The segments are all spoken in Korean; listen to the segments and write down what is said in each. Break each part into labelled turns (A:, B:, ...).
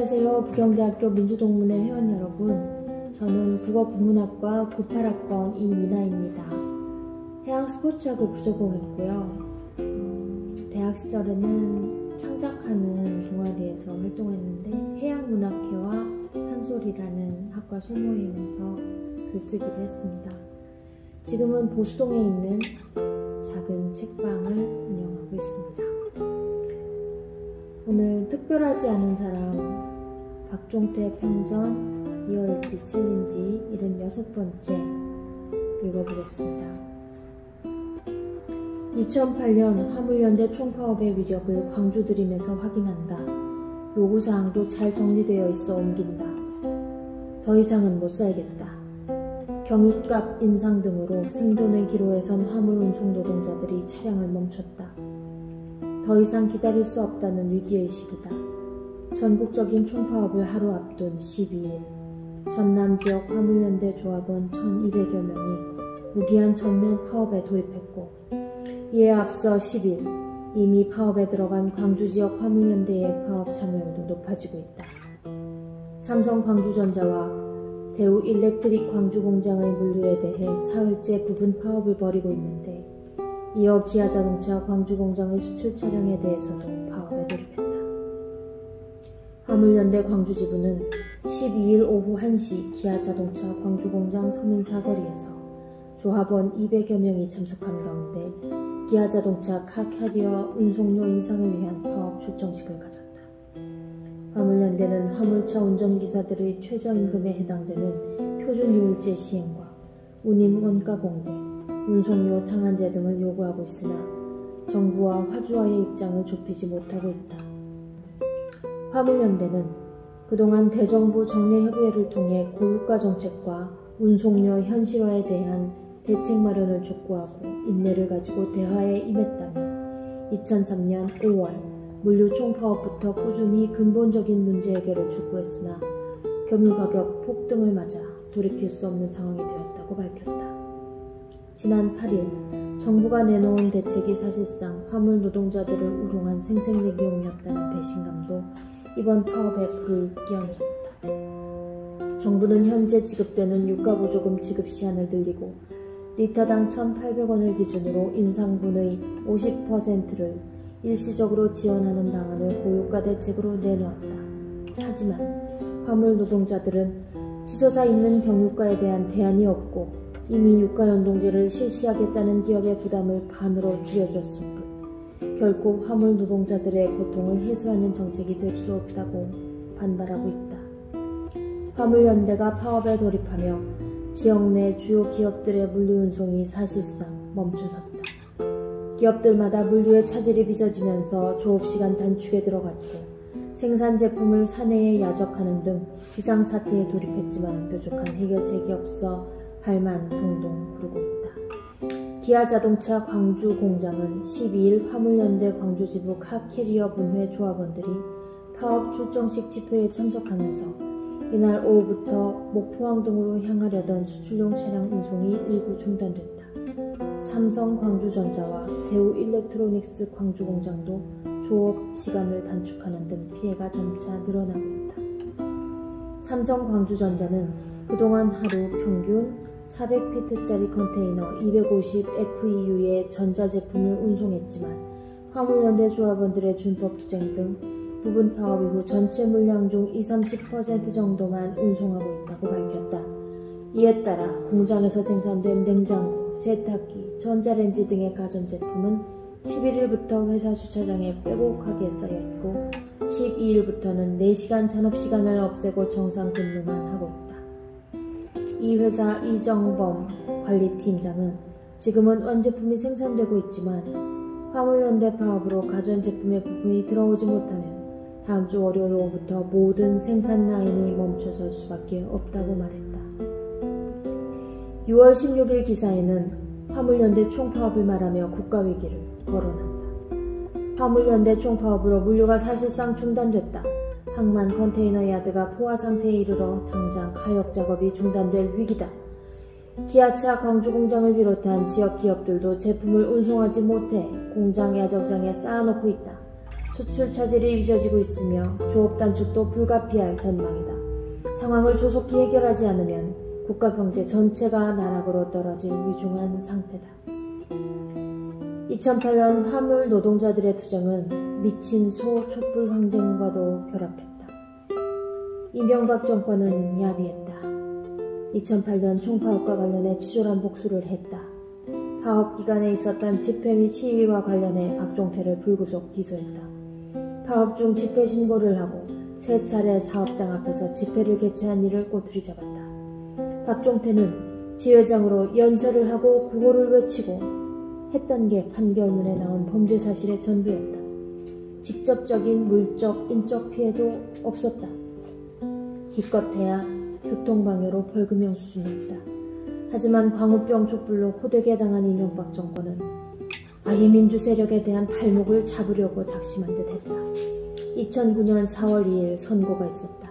A: 안녕하세요. 부경대학교 민주동문회 회원 여러분. 저는 국어국문학과 98학번 이미나입니다. 해양스포츠학을 부전공했고요. 대학 시절에는 창작하는 동아리에서 활동했는데 해양문학회와 산소리라는 학과 소모임에서 글쓰기를 했습니다. 지금은 보수동에 있는 작은 책방을 운영하고 있습니다. 오늘 특별하지 않은 사람 박종태 평전 이어읽기 챌린지 76번째 읽어보겠습니다. 2008년 화물연대 총파업의 위력을 광주드림에서 확인한다. 요구사항도 잘 정리되어 있어 옮긴다. 더 이상은 못 살겠다. 경유값 인상 등으로 생존의 기로에 선 화물 운송 노동자들이 차량을 멈췄다. 더 이상 기다릴 수 없다는 위기의식이다. 전국적인 총파업을 하루 앞둔 12일, 전남지역 화물연대 조합원 1200여 명이 무기한 전면 파업에 돌입했고, 이에 앞서 10일 이미 파업에 들어간 광주지역 화물연대의 파업 참여율도 높아지고 있다. 삼성 광주전자와 대우 일렉트릭 광주공장의 물류에 대해 사흘째 부분 파업을 벌이고 있는데, 이어 기아자동차 광주공장의 수출 차량에 대해서도 파업에 돌입했다. 화물연대 광주지부는 12일 오후 1시 기아자동차 광주공장 서문 사거리에서 조합원 200여 명이 참석한 가운데 기아자동차 카캐리어 운송료 인상을 위한 파업 출정식을 가졌다. 화물연대는 화물차 운전기사들의 최저임금에 해당되는 표준요율제 시행과 운임 원가 공개, 운송료 상한제 등을 요구하고 있으나 정부와 화주와의 입장을 좁히지 못하고 있다. 화물연대는 그동안 대정부 정례협의회를 통해 고유가 정책과 운송료 현실화에 대한 대책 마련을 촉구하고 인내를 가지고 대화에 임했다며 2003년 5월 물류 총파업부터 꾸준히 근본적인 문제 해결을 촉구했으나 경유가격 폭등을 맞아 돌이킬 수 없는 상황이 되었다고 밝혔다. 지난 8일 정부가 내놓은 대책이 사실상 화물 노동자들을 우롱한 생색내기용이었다는 배신감도 이번 파업에 불을 끼얹었다. 정부는 현재 지급되는 유가보조금 지급 시한을 늘리고 리터당 1,800원을 기준으로 인상분의 50%를 일시적으로 지원하는 방안을 고유가 대책으로 내놓았다. 하지만 화물 노동자들은 치솟아 있는 경유가에 대한 대안이 없고 이미 유가연동제를 실시하겠다는 기업의 부담을 반으로 줄여줬을 뿐 결코 화물 노동자들의 고통을 해소하는 정책이 될 수 없다고 반발하고 있다. 화물연대가 파업에 돌입하며 지역 내 주요 기업들의 물류운송이 사실상 멈춰섰다. 기업들마다 물류의 차질이 빚어지면서 조업시간 단축에 들어갔고 생산 제품을 사내에 야적하는 등 비상사태에 돌입했지만 뾰족한 해결책이 없어 발만 동동 구르고 있다. 기아자동차 광주공장은 12일 화물연대 광주지부 카캐리어 분회 조합원들이 파업 출정식 집회에 참석하면서 이날 오후부터 목포항 등으로 향하려던 수출용 차량 운송이 일부 중단됐다. 삼성 광주전자와 대우 일렉트로닉스 광주공장도 조업 시간을 단축하는 등 피해가 점차 늘어나고 있다. 삼성 광주전자는 그동안 하루 평균 400피트짜리 컨테이너 250FEU의 전자제품을 운송했지만 화물연대 조합원들의 준법투쟁 등 부분 파업 이후 전체 물량 중 20-30% 정도만 운송하고 있다고 밝혔다. 이에 따라 공장에서 생산된 냉장고, 세탁기, 전자레인지 등의 가전제품은 11일부터 회사 주차장에 빼곡하게 쌓여있고 12일부터는 4시간 잔업시간을 없애고 정상 근무만 하고 있다. 이 회사 이정범 관리팀장은 지금은 원제품이 생산되고 있지만 화물연대 파업으로 가전제품의 부품이 들어오지 못하면 다음 주 월요일 오후부터 모든 생산 라인이 멈춰설 수밖에 없다고 말했다. 6월 16일 기사에는 화물연대 총파업을 말하며 국가위기를 거론한다. 화물연대 총파업으로 물류가 사실상 중단됐다. 항만 컨테이너 야드가 포화 상태에 이르러 당장 하역 작업이 중단될 위기다. 기아차 광주공장을 비롯한 지역 기업들도 제품을 운송하지 못해 공장 야적장에 쌓아놓고 있다. 수출 차질이 빚어지고 있으며 조업 단축도 불가피할 전망이다. 상황을 조속히 해결하지 않으면 국가 경제 전체가 나락으로 떨어질 위중한 상태다. 2008년 화물 노동자들의 투쟁은 미친 소 촛불 항쟁과도 결합했다. 이명박 정권은 야비했다. 2008년 총파업과 관련해 치졸한 복수를 했다. 파업 기간에 있었던 집회 및 시위와 관련해 박종태를 불구속 기소했다. 파업 중 집회 신고를 하고 3차례 사업장 앞에서 집회를 개최한 일을 꼬투리 잡았다. 박종태는 지회장으로 연설을 하고 구호를 외치고 했던 게 판결문에 나온 범죄 사실의 전부였다. 직접적인 물적, 인적 피해도 없었다. 기껏해야 교통방해로 벌금형 수준이었다. 하지만 광우병 촛불로 호되게 당한 이명박 정권은 아예 민주 세력에 대한 발목을 잡으려고 작심한 듯 했다. 2009년 4월 2일 선고가 있었다.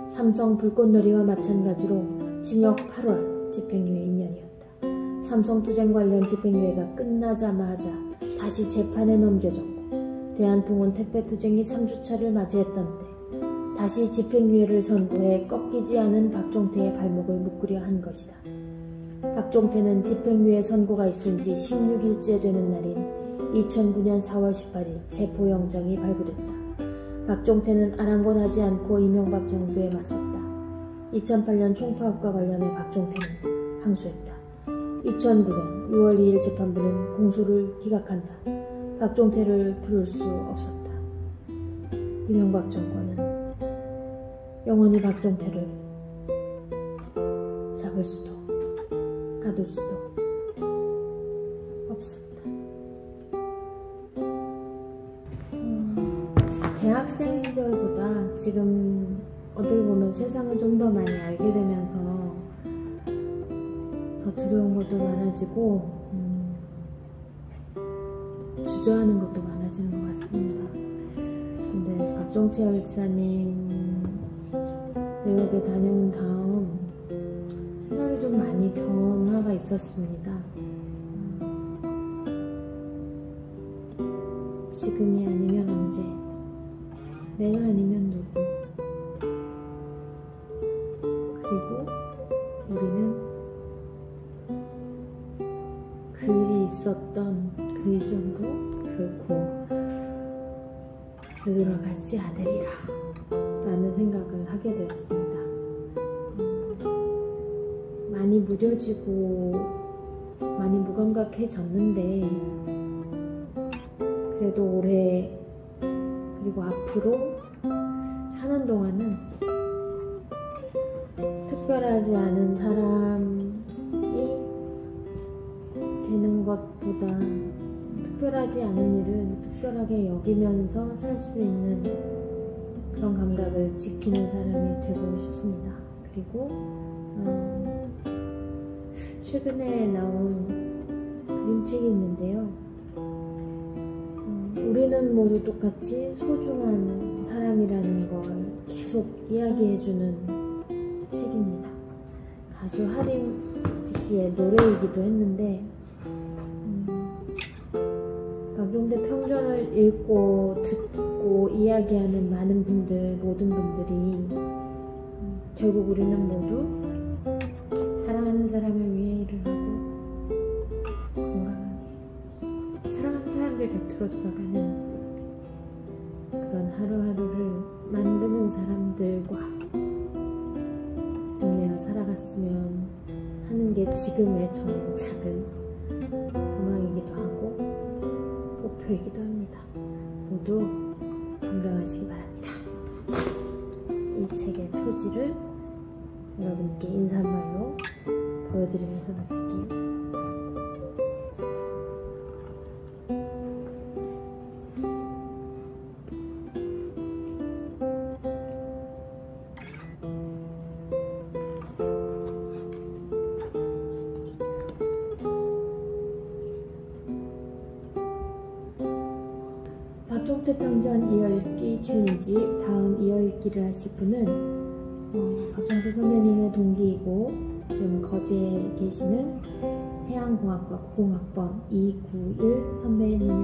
A: 삼성 불꽃놀이와 마찬가지로 징역 8월, 집행유예 2년이었다. 삼성 투쟁 관련 집행유예가 끝나자마자 다시 재판에 넘겨졌고 대한통운 택배투쟁이 3주차를 맞이했던 때 다시 집행유예를 선고해 꺾이지 않은 박종태의 발목을 묶으려 한 것이다. 박종태는 집행유예 선고가 있은 지 16일째 되는 날인 2009년 4월 18일 체포영장이 발부됐다. 박종태는 아랑곳하지 않고 이명박 정부에 맞섰다. 2008년 총파업과 관련해 박종태는 항소했다. 2009년 6월 2일 재판부는 공소를 기각한다. 박종태를 부를 수 없었다. 이명박 정권은 영원히 박종태를 잡을 수도 가둘 수도 없었다. 대학생 시절보다 지금 어떻게 보면 세상을 좀 더 많이 알게 되면서 더 두려운 것도 많아지고 주저하는 것도 많아지는 것 같습니다. 근데 박종태 열사님 외국에 다녀온 다음 생각이 좀 많이 변화가 있었습니다. 지금이 아니면 언제, 내가 아니면 누구, 그리고 우리는 그 일이 있었던 그 이전으로 결코 되돌아가지 않으리라 라는 생각을 하게 되었습니다. 많이 무뎌지고 많이 무감각해졌는데 그래도 올해 그리고 앞으로 사는 동안은 특별하지 않은 사람이 되는 것보다 특별하지 않은 일을 특별하게 여기면서 살 수 있는 그런 감각을 지키는 사람이 되고 싶습니다. 그리고 최근에 나온 그림책이 있는데요. 우리는 모두 똑같이 소중한 사람이라는 걸 계속 이야기해주는 책입니다. 가수 하림 씨의 노래이기도 했는데 박종태 평전을 읽고 듣고 이야기하는 많은 분들, 모든 분들이 결국 우리는 모두 사랑하는 사람을 위해 일을 하고 건강하게 사랑하는 사람들 곁으로 돌아가는 그런 하루하루를 만드는 사람들과 힘내어 살아갔으면 하는 게 지금의 저의 작은 소망이기도 하고 목표이기도 합니다. 모두 건강하시기 바랍니다. 이 책의 표지를 여러분께 인사말로 보여드리면서 마칠게요. 박종태 평전 이어읽기 챌린지 다음 이어읽기를 하실 분은 박종태 선배님의 동기이고 지금 거제에 계시는 해양공학과 90학번 291 선배님이